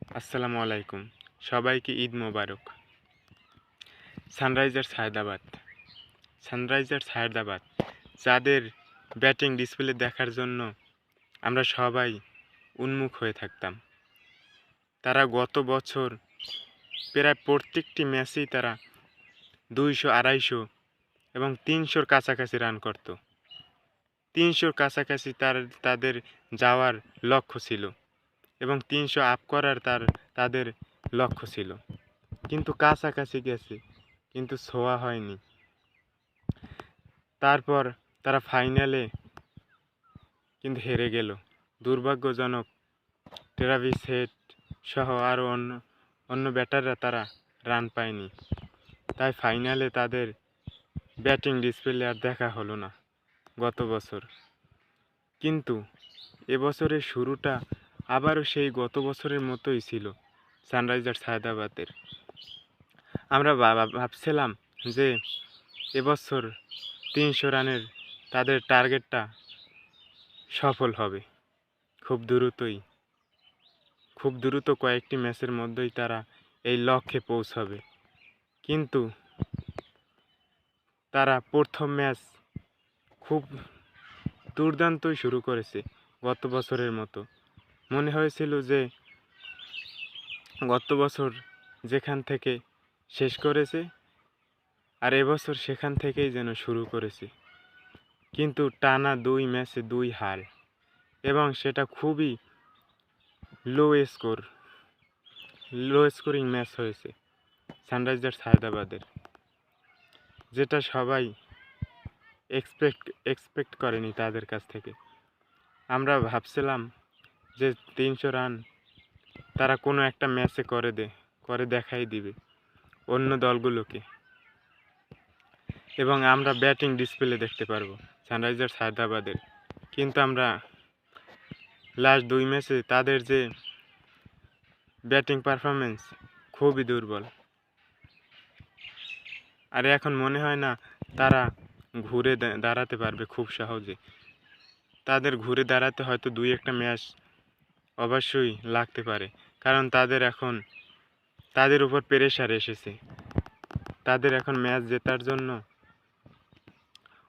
আসসালামু আলাইকুম। সবাইকে ঈদ মোবারক। সানরাইজার্স হায়দ্রাবাদ যাদের ব্যাটিং ডিসপ্লে দেখার জন্য আমরা সবাই উন্মুখ হয়ে থাকতাম। তারা গত বছর প্রায় প্রত্যেকটি ম্যাচেই তারা 200, 250 এবং 300-র কাছাকাছি রান করত। 300-র কাছাকাছি তাদের যাওয়ার লক্ষ্য ছিল এবং 300 আপ করার তাদের লক্ষ্য ছিল, কিন্তু কাছাকাছি গেছে, কিন্তু ছোঁয়া হয়নি। তারপর তারা ফাইনালে কিন্তু হেরে গেল। দুর্ভাগ্যজনক, ট্রেভিস হেড সহ আরও অন্য ব্যাটাররা তারা রান পায়নি। তাই ফাইনালে তাদের ব্যাটিং ডিসপ্লে আর দেখা হলো না গত বছর। কিন্তু এবছরের শুরুটা আবারও সেই গত বছরের মতোই ছিল সানরাইজার্স হায়দ্রাবাদের। আমরা ভাবছিলাম যে এবছর 300 রানের তাদের টার্গেটটা সফল হবে খুব দ্রুত কয়েকটি ম্যাচের মধ্যেই তারা এই লক্ষ্যে পৌঁছাবে। কিন্তু তারা প্রথম ম্যাচ খুব দুর্দান্তই শুরু করেছে। গত বছরের মতো মনে হয়েছিল যে গত বছর যেখান থেকে শেষ করেছে আর এবছর সেখান থেকেই যেন শুরু করেছে। কিন্তু টানা 2 ম্যাচে 2 হার, এবং সেটা খুবই লো স্কোরিং ম্যাচ হয়েছে সানরাইজার্স হায়দ্রাবাদের, যেটা সবাই এক্সপেক্ট করেনি তাদের কাছ থেকে। আমরা ভাবছিলাম যে 300 রান তারা কোনো একটা ম্যাচে করে দেখাই দিবে অন্য দলগুলোকে, এবং আমরা ব্যাটিং ডিসপ্লে দেখতে পারবো সানরাইজার্স হায়দ্রাবাদের। কিন্তু আমরা লাস্ট 2 ম্যাচে তাদের যে ব্যাটিং পারফরমেন্স খুবই দুর্বল। আর এখন মনে হয় না তারা ঘুরে দাঁড়াতে পারবে খুব সহজে। তাদের ঘুরে দাঁড়াতে হয়তো 2-1টা ম্যাচ অবশ্যই লাগতে পারে, কারণ তাদের উপর প্রেশার এসেছে। তাদের এখন ম্যাচ জেতার জন্য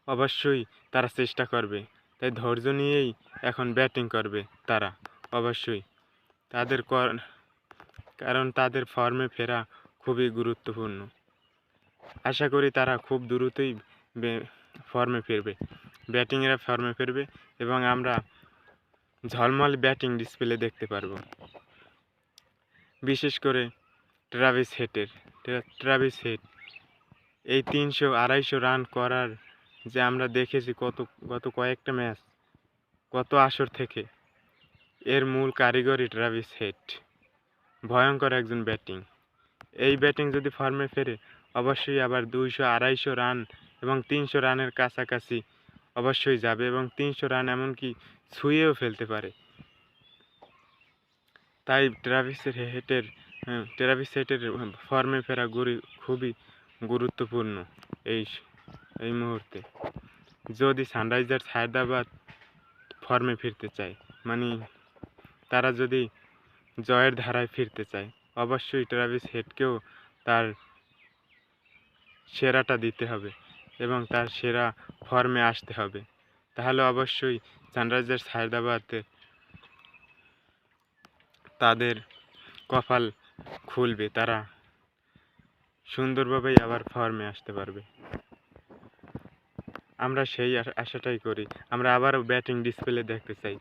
অবশ্যই তারা চেষ্টা করবে। তাই ধৈর্য নিয়েই এখন ব্যাটিং করবে তারা অবশ্যই। কারণ তাদের ফর্মে ফেরা খুবই গুরুত্বপূর্ণ। আশা করি তারা খুব দ্রুতই ফর্মে ফিরবে, ব্যাটিংয়েরা ফর্মে ফিরবে এবং আমরা ঝলমল ব্যাটিং ডিসপ্লে দেখতে পারবো। বিশেষ করে ট্রেভিস হেড এই 300, 250 রান করার যে আমরা দেখেছি গত কয়েকটা ম্যাচ, গত আসর থেকে, এর মূল কারিগরই ট্রেভিস হেড। ভয়ঙ্কর একজন ব্যাটিং। এই ব্যাটিং যদি ফর্মে ফেরে অবশ্যই আবার 200, 250 রান এবং 300 রানের কাছাকাছি অবশ্যই যাবে, এবং 300 রান এমনকি ছুঁয়েও ফেলতে পারে। তাই ট্রেভিস হেডের ফর্মে ফেরা খুবই গুরুত্বপূর্ণ এই মুহূর্তে। যদি সানরাইজার্স হায়দ্রাবাদ ফর্মে ফিরতে চায়, মানে তারা যদি জয়ের ধারায় ফিরতে চায়, অবশ্যই ট্রেভিস হেডকেও তার সেরাটা দিতে হবে এবং তার সেরা ফর্মে আসতে হবে। তাহলে অবশ্যই সানরাইজার্স হায়দ্রাবাদ তাদের কপাল খুলবে, তারা সুন্দরভাবেই আবার ফর্মে আসতে পারবে। আমরা সেই আশাটাই করি। আমরা আবারও ব্যাটিং ডিসপ্লে দেখতে চাই।